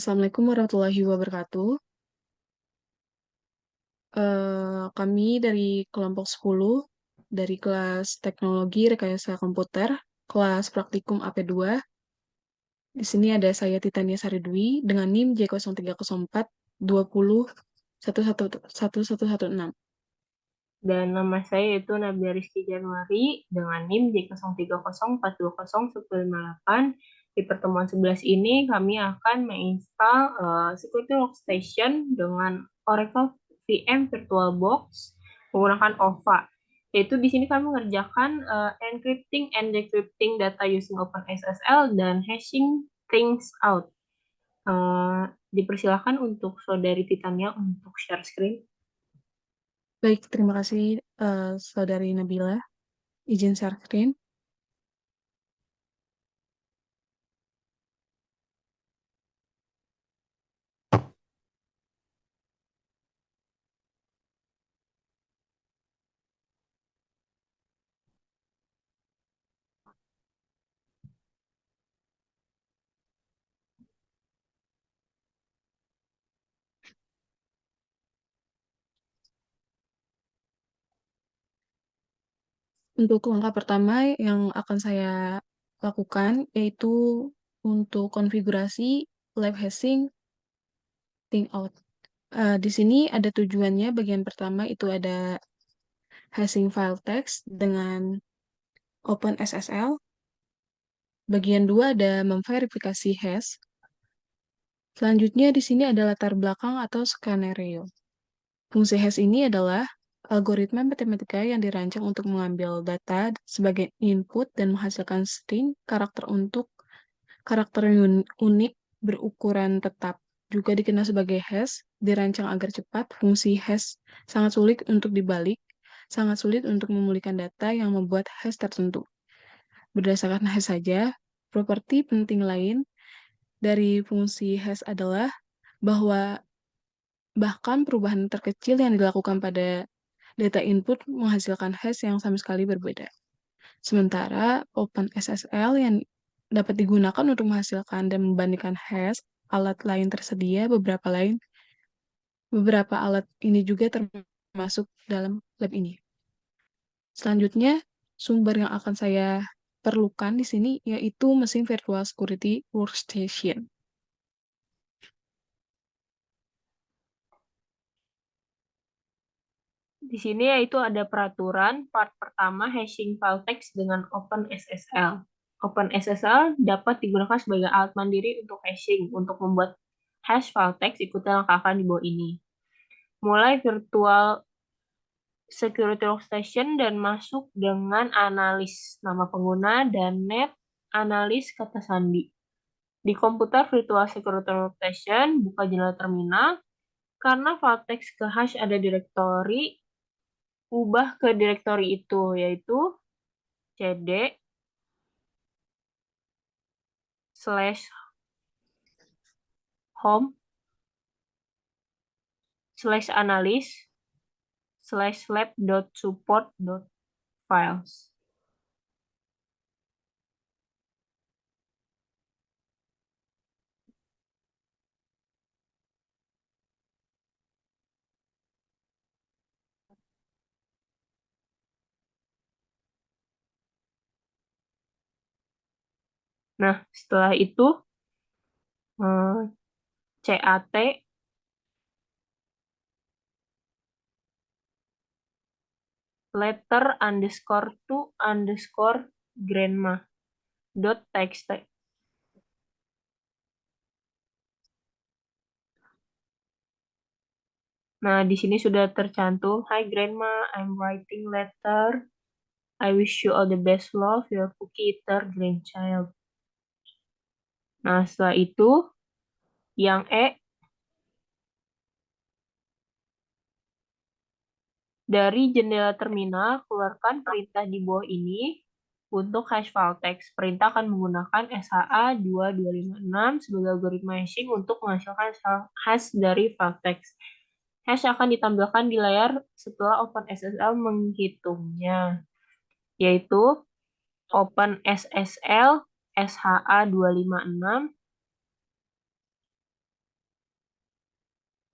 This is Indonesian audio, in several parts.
Assalamualaikum warahmatullahi wabarakatuh. Kami dari kelompok 10 dari kelas Teknologi Rekayasa Komputer, kelas Praktikum AP2. Di sini ada saya Titania Saridwi dengan NIM J0304 20 111116. Dan nama saya yaitu Nabila Rizky Januari dengan NIM J0304201058. Di pertemuan 11 ini kami akan menginstal Security Workstation dengan Oracle VM VirtualBox menggunakan OVA. Yaitu di sini kami mengerjakan encrypting and decrypting data using OpenSSL dan hashing things out. Dipersilakan untuk Saudari Titania untuk share screen. Baik, terima kasih Saudari Nabila. Izin share screen. Untuk langkah pertama yang akan saya lakukan yaitu untuk konfigurasi live hashing out. Di sini ada tujuannya. Bagian pertama itu ada hashing file text dengan OpenSSL. Bagian 2 ada memverifikasi hash. Selanjutnya di sini ada latar belakang atau skenario. Fungsi hash ini adalah algoritma matematika yang dirancang untuk mengambil data sebagai input dan menghasilkan string karakter untuk karakter unik berukuran tetap. Juga dikenal sebagai hash, dirancang agar cepat. Fungsi hash sangat sulit untuk dibalik, sangat sulit untuk memulihkan data yang membuat hash tertentu. Berdasarkan hash saja, properti penting lain dari fungsi hash adalah bahwa bahkan perubahan terkecil yang dilakukan pada data input menghasilkan hash yang sama sekali berbeda. Sementara OpenSSL yang dapat digunakan untuk menghasilkan dan membandingkan hash alat lain tersedia, beberapa alat ini juga termasuk dalam lab ini. Selanjutnya, sumber yang akan saya perlukan di sini yaitu mesin Virtual Security Workstation. Di sini yaitu ada peraturan part pertama hashing file text dengan OpenSSL. OpenSSL dapat digunakan sebagai alat mandiri untuk hashing. Untuk membuat hash file text, ikuti langkah-langkah di bawah ini. Mulai virtual security workstation dan masuk dengan analis nama pengguna dan net analis kata sandi. Di komputer virtual security workstation, buka jendela terminal. Karena file text ke hash ada direktori, ubah ke direktori itu, yaitu cd slash home slash analis slash lab.support.files. Nah, setelah itu cat letter underscore to underscore grandma dot txt. Nah, di sini sudah tercantum, Hi Grandma, I'm writing letter. I wish you all the best love, your cookie eater grandchild. Nah, setelah itu, yang dari jendela terminal, keluarkan perintah di bawah ini untuk hash file text. Perintah akan menggunakan SHA-2256 sebagai algoritma hashing untuk menghasilkan hash dari file text. Hash akan ditampilkan di layar setelah OpenSSL menghitungnya, yaitu OpenSSL SHA256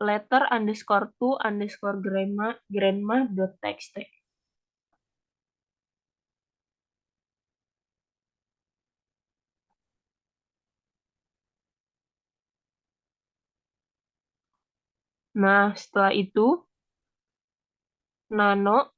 letter underscore to underscore grandma dot txt. Nah, setelah itu nano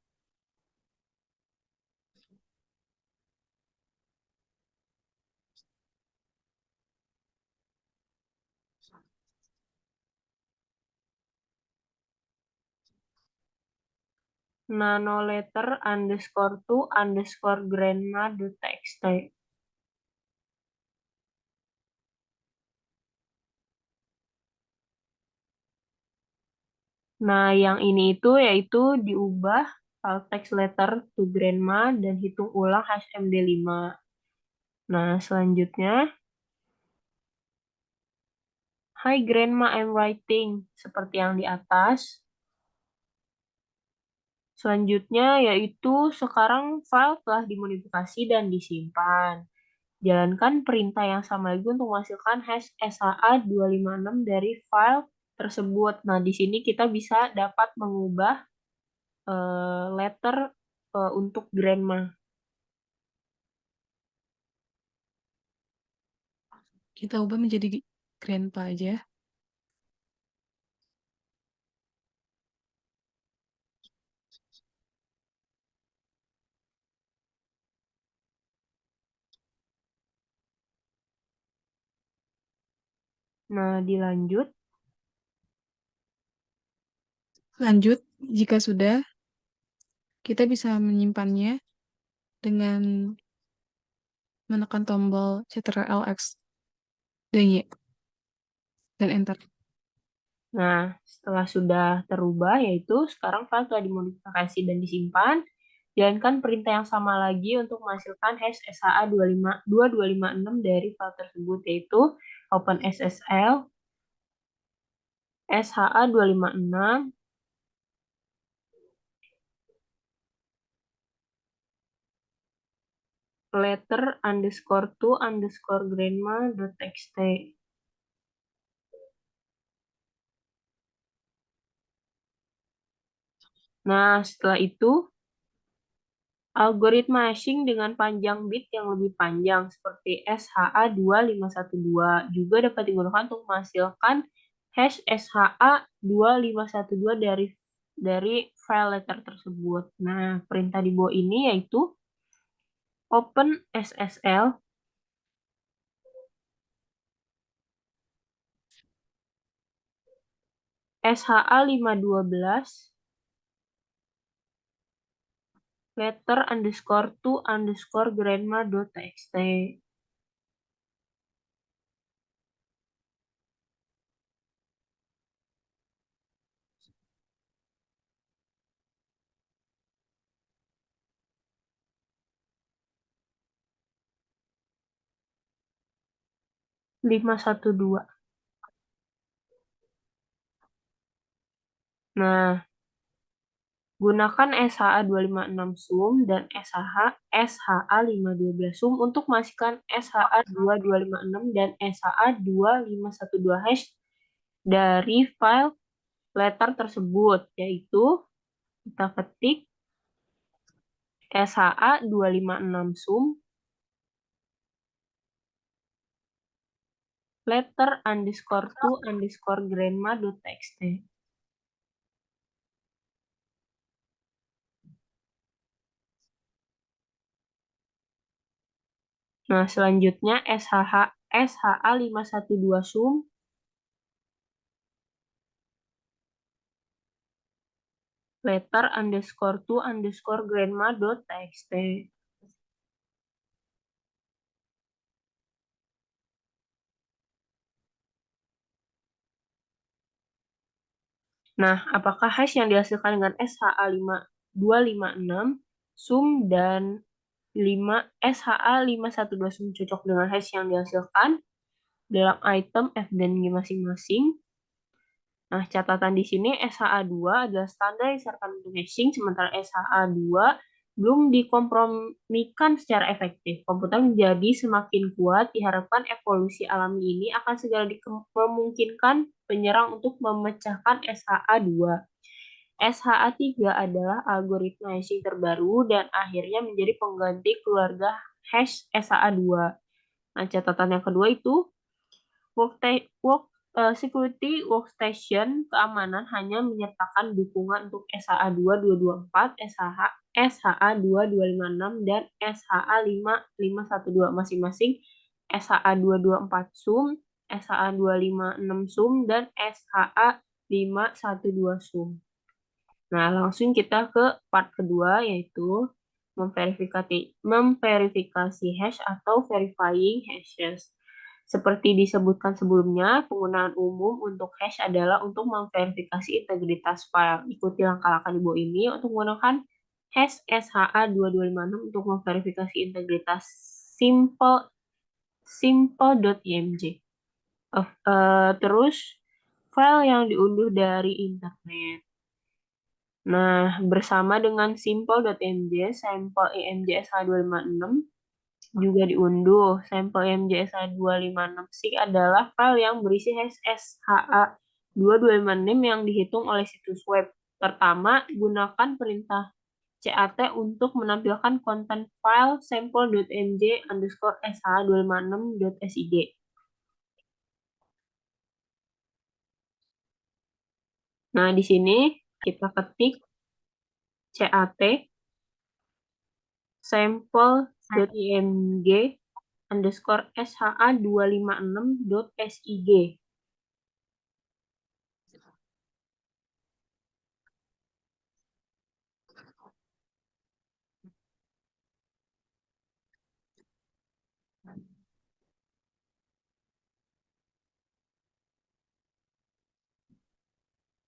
letter underscore to underscore grandma dot txt. Nah, yang ini itu yaitu diubah alt text letter to grandma dan hitung ulang HMD5. Nah, selanjutnya, Hi grandma, I'm writing. Seperti yang di atas. Selanjutnya yaitu sekarang file telah dimodifikasi dan disimpan. Jalankan perintah yang sama lagi untuk menghasilkan hash SHA-256 dari file tersebut. Nah, di sini kita bisa dapat mengubah letter untuk grandma. Kita ubah menjadi grandpa aja. Nah, dilanjut. Lanjut, jika sudah, kita bisa menyimpannya dengan menekan tombol Ctrl X dan Y dan Enter. Nah, setelah sudah terubah, yaitu sekarang file telah dimodifikasi dan disimpan. Jalankan perintah yang sama lagi untuk menghasilkan hash SHA-2256 dari file tersebut, yaitu open SSL, SHA-256, letter underscore to underscore grandma dot txt. Nah, setelah itu, algoritma hashing dengan panjang bit yang lebih panjang seperti SHA-2512 juga dapat digunakan untuk menghasilkan hash SHA-2512 dari file letter tersebut. Nah, perintah di bawah ini yaitu open SSL SHA-512 letter underscore to underscore grandma dot txt. Nah, gunakan SHA-256 sum dan SHA-512 sum untuk menghasilkan SHA-2256 dan SHA-2512 hash dari file letter tersebut, yaitu kita ketik SHA-256 sum letter underscore to underscore grandma dot txt. Nah, selanjutnya SHA-512 sum letter underscore to underscore grandma dot txt. Nah, apakah hash yang dihasilkan dengan SHA-256 sum dan SHA-512 sum cocok dengan hash yang dihasilkan dalam item F dan G masing-masing? Nah, catatan di sini SHA-2 adalah standar yang disarankan untuk hashing, sementara SHA-2 belum dikompromikan secara efektif. Komputer menjadi semakin kuat, diharapkan evolusi alami ini akan segera memungkinkan penyerang untuk memecahkan SHA-2. SHA-3 adalah algoritma hashing terbaru dan akhirnya menjadi pengganti keluarga hash SHA-2. Nah, catatan yang kedua itu security workstation keamanan hanya menyertakan dukungan untuk SHA-2224, SHA-2256, dan SHA-5512 masing-masing, SHA-224 SUM, SHA-256 SUM, dan SHA-512 SUM. Nah, langsung kita ke part kedua, yaitu memverifikasi hash atau verifying hashes. Seperti disebutkan sebelumnya, penggunaan umum untuk hash adalah untuk memverifikasi integritas file. Ikuti langkah-langkah di bawah ini untuk menggunakan hash SHA-2256 untuk memverifikasi integritas simple.img. Terus, file yang diunduh dari internet. Nah, bersama dengan simple.img, sampel img SH256 juga diunduh. Sampel img SH256 adalah file yang berisi hash SHA-2256 yang dihitung oleh situs web. Pertama, gunakan perintah cat untuk menampilkan konten file sample.img_sh256.sig. Nah, di sini kita ketik cat sample.img_sha256.sig.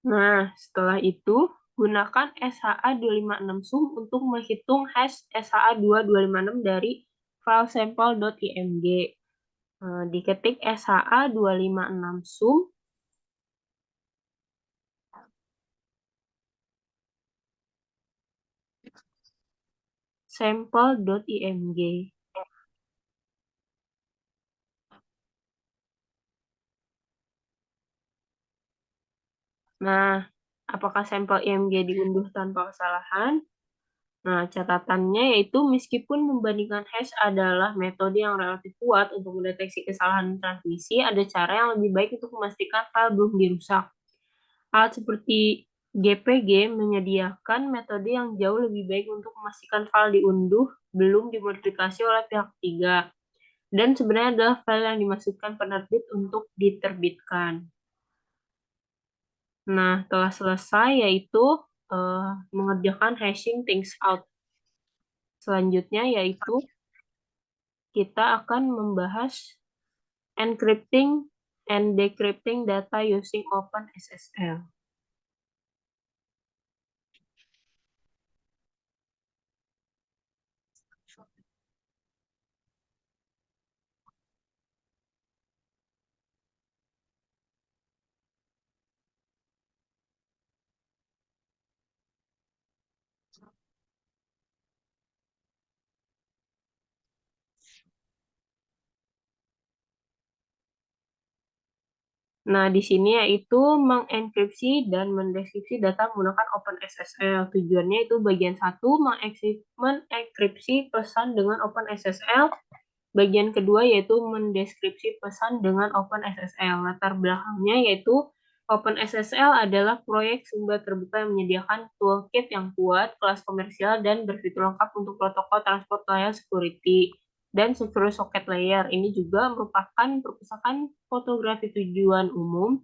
Nah, setelah itu, gunakan SHA-256 SUM untuk menghitung hash SHA-2256 dari file sample.img. Diketik SHA-256 SUM, sample.img. Nah, apakah sampel IMG diunduh tanpa kesalahan? Nah, catatannya yaitu meskipun membandingkan hash adalah metode yang relatif kuat untuk mendeteksi kesalahan transmisi, ada cara yang lebih baik untuk memastikan file belum dirusak. Alat seperti GPG menyediakan metode yang jauh lebih baik untuk memastikan file diunduh belum dimodifikasi oleh pihak ketiga. Dan sebenarnya adalah file yang dimaksudkan penerbit untuk diterbitkan. Nah, telah selesai yaitu mengerjakan hashing things out. Selanjutnya yaitu kita akan membahas encrypting and decrypting data using OpenSSL. Nah, di sini yaitu mengenkripsi dan mendeskripsi data menggunakan OpenSSL. Tujuannya itu bagian 1, mengenkripsi pesan dengan OpenSSL. Bagian kedua yaitu mendeskripsi pesan dengan OpenSSL. Latar belakangnya yaitu OpenSSL adalah proyek sumber terbuka yang menyediakan toolkit yang kuat, kelas komersial, dan berfitur lengkap untuk protokol transport layer security dan secure socket layer. Ini juga merupakan perpustakaan fotografi tujuan umum.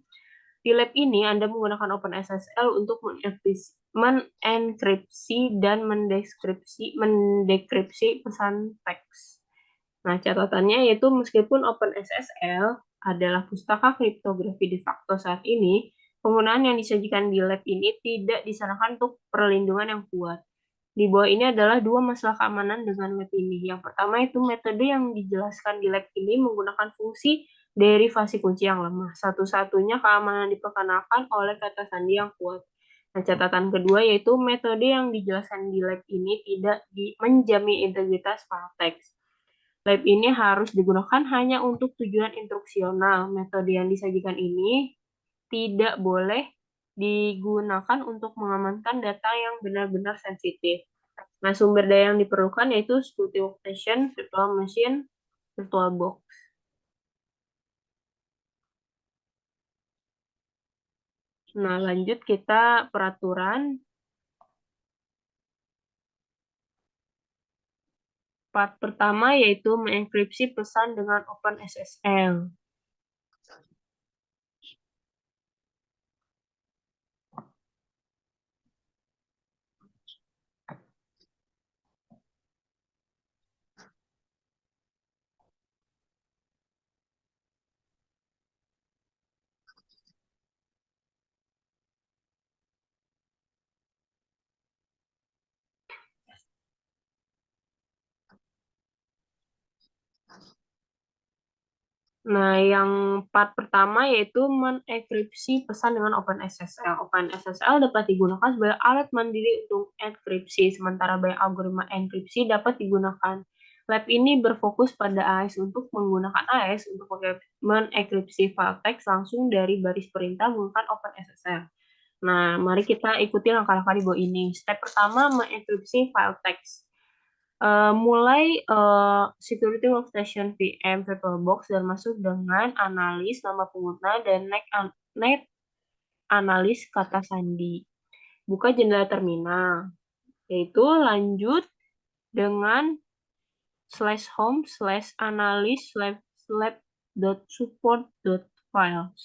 Di lab ini, Anda menggunakan OpenSSL untuk mengenkripsi dan mendekripsi pesan teks. Nah, catatannya yaitu meskipun OpenSSL adalah pustaka kriptografi de facto saat ini, penggunaan yang disajikan di lab ini tidak disarankan untuk perlindungan yang kuat. Di bawah ini adalah dua masalah keamanan dengan lab ini. Yang pertama itu metode yang dijelaskan di lab ini menggunakan fungsi derivasi kunci yang lemah. Satu-satunya keamanan diperkenalkan oleh kata sandi yang kuat. Nah, catatan kedua yaitu metode yang dijelaskan di lab ini tidak menjamin integritas file text. Lab ini harus digunakan hanya untuk tujuan instruksional. Metode yang disajikan ini tidak boleh digunakan untuk mengamankan data yang benar-benar sensitif. Nah, sumber daya yang diperlukan yaitu security workstation, virtual machine, VirtualBox. Nah, lanjut kita peraturan. Part pertama yaitu mengenkripsi pesan dengan OpenSSL. Nah, yang part pertama yaitu mengenkripsi pesan dengan OpenSSL. OpenSSL dapat digunakan sebagai alat mandiri untuk enkripsi, sementara banyak algoritma enkripsi dapat digunakan. Lab ini berfokus pada AES untuk menggunakan AES untuk mengenkripsi file teks langsung dari baris perintah menggunakan OpenSSL. Nah, mari kita ikuti langkah-langkah di bawah ini. Step pertama, mengenkripsi file teks. Mulai security workstation VM VirtualBox dan masuk dengan analis nama pengguna dan net analis kata sandi. Buka jendela terminal, yaitu lanjut dengan /home/analis/lab.support.files.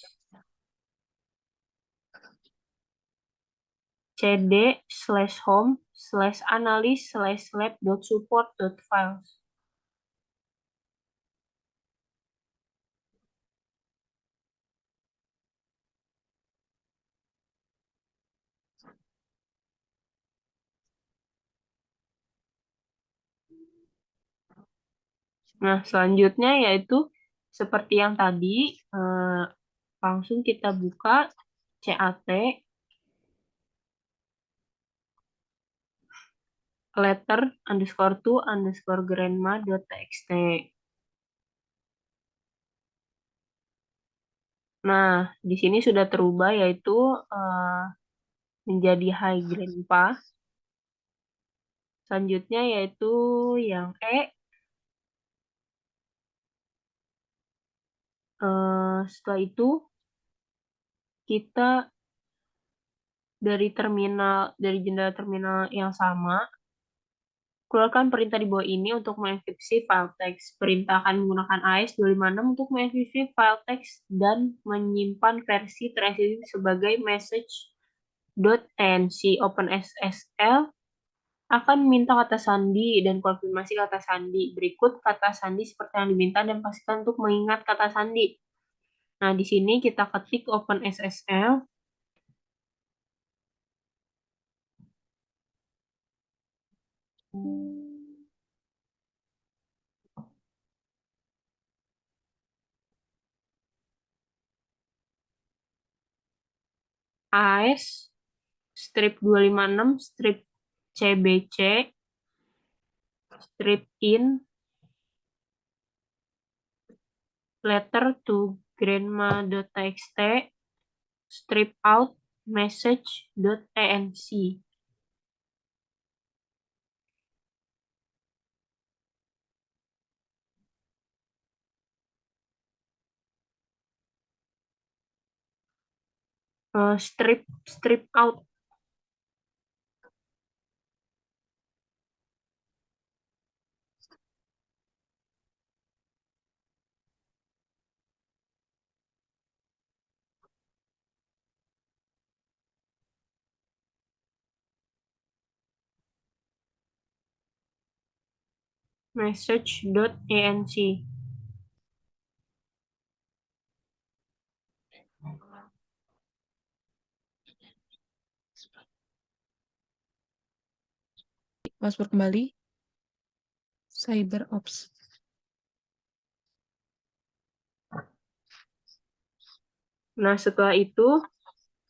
cd/home/analis/lab.support.files. Nah, selanjutnya yaitu seperti yang tadi, langsung kita buka CAT letter_to_grandma.txt. Nah, di sini sudah terubah yaitu menjadi hi grandpa. Selanjutnya yaitu yang setelah itu kita dari jendela terminal yang sama, keluarkan perintah di bawah ini untuk mengenkripsi file teks. Perintah akan menggunakan AES 256 untuk mengenkripsi file teks dan menyimpan versi terenkripsi sebagai message.tnc. OpenSSL akan meminta kata sandi dan konfirmasi kata sandi. Berikut kata sandi seperti yang diminta dan pastikan untuk mengingat kata sandi. Nah, di sini kita ketik OpenSSL. AES strip 256 strip CBC strip in letter to grandma.txt strip out message.tnc. Strip out message.anc. Password kembali. CyberOps. Nah, setelah itu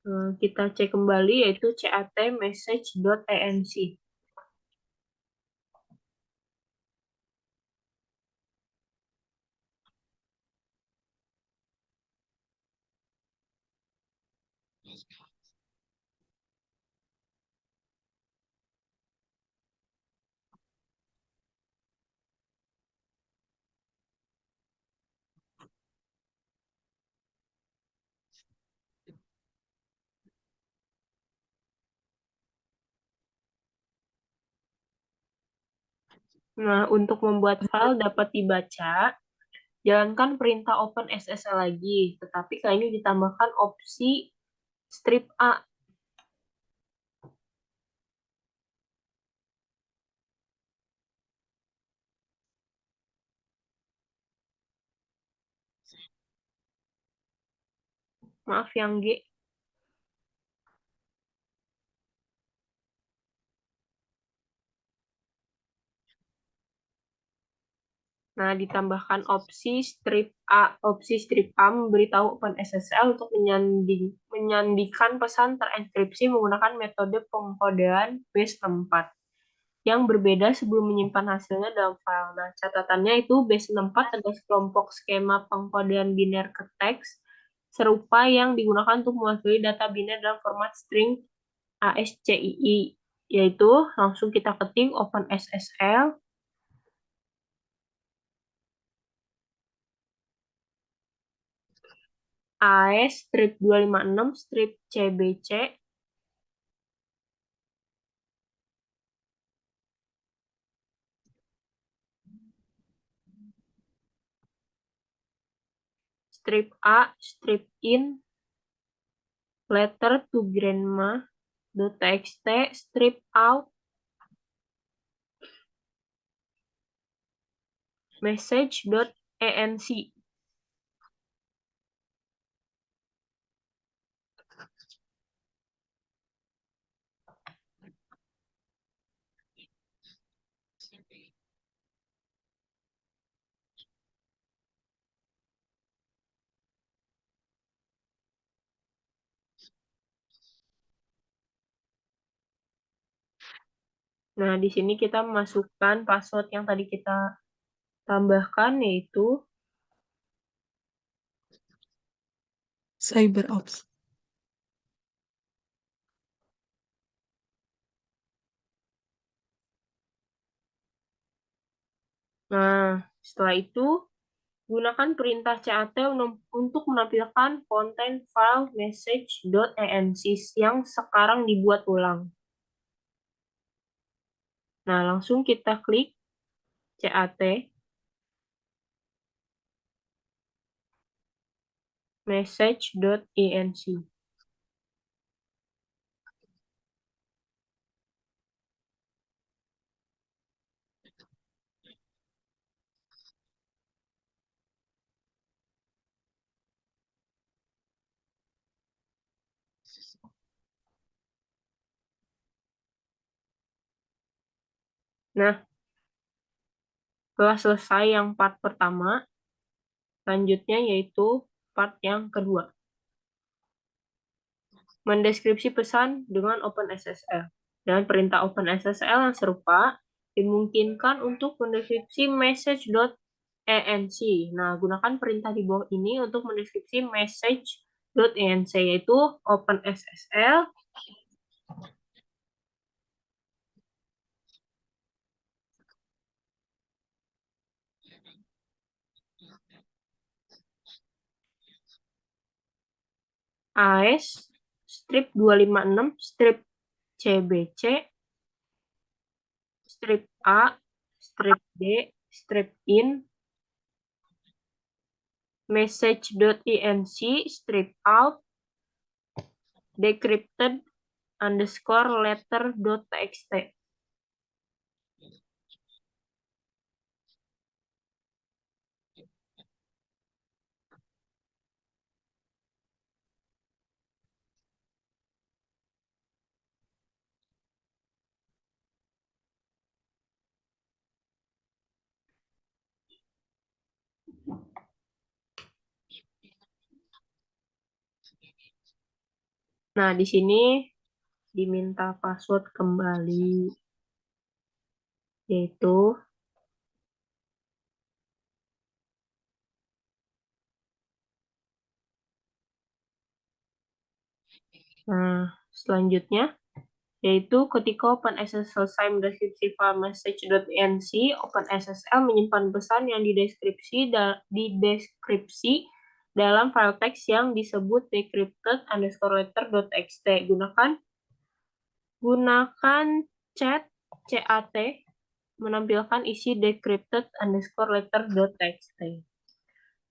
Kita cek kembali yaitu cat message.enc. Nah, untuk membuat file dapat dibaca, jalankan perintah open SSL lagi, tetapi kali ini ditambahkan opsi strip A. Maaf yang G. Nah, ditambahkan opsi strip A. Opsi strip A memberitahu OpenSSL untuk menyandikan pesan terenkripsi menggunakan metode pengkodean base 64 yang berbeda sebelum menyimpan hasilnya dalam file. Nah, catatannya itu base 64 adalah kelompok skema pengkodean biner ke teks serupa yang digunakan untuk mewakili data biner dalam format string ASCII, yaitu langsung kita ketik OpenSSL AS strip 256 strip CBC strip A strip in letter to grandma txt strip out message.enc. Nah, di sini kita masukkan password yang tadi kita tambahkan, yaitu CyberOps. setelah itu gunakan perintah cat untuk menampilkan konten file message.enc yang sekarang dibuat ulang. Nah, langsung kita klik cat message.enc. Nah, setelah selesai yang part pertama, selanjutnya yaitu part yang kedua. Mendeskripsi pesan dengan OpenSSL. Dan perintah OpenSSL yang serupa dimungkinkan untuk mendeskripsi message.enc. Nah, gunakan perintah di bawah ini untuk mendeskripsi message.enc, yaitu OpenSSL AS strip 256 strip CBC strip A strip D strip in message.enc strip out decrypted underscore letter.txt. Nah, di sini diminta password kembali, yaitu selanjutnya yaitu ketika OpenSSL selesai mendeskripsi file message.enc, OpenSSL menyimpan pesan yang dideskripsi dalam file teks yang disebut decrypted_letter.txt. Gunakan cat menampilkan isi decrypted_letter.txt.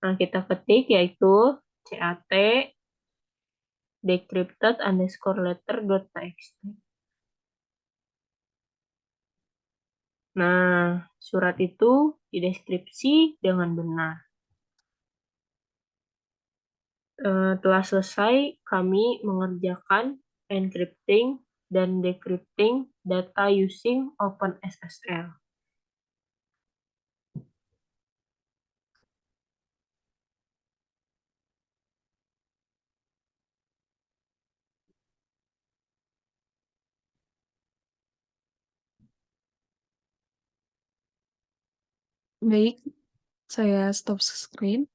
Nah, kita ketik yaitu cat decrypted_letter.txt. Nah, surat itu dideskripsi dengan benar. Telah selesai, kami mengerjakan encrypting dan decrypting data using OpenSSL. Baik, saya stop screen.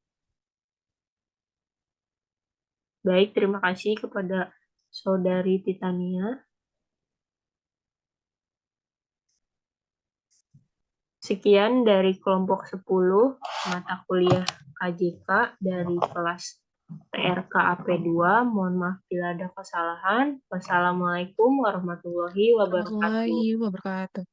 Baik, terima kasih kepada Saudari Titania. Sekian dari kelompok 10 mata kuliah KJK dari kelas PRK AP2. Mohon maaf bila ada kesalahan. Wassalamualaikum warahmatullahi wabarakatuh. Warahmatullahi wabarakatuh.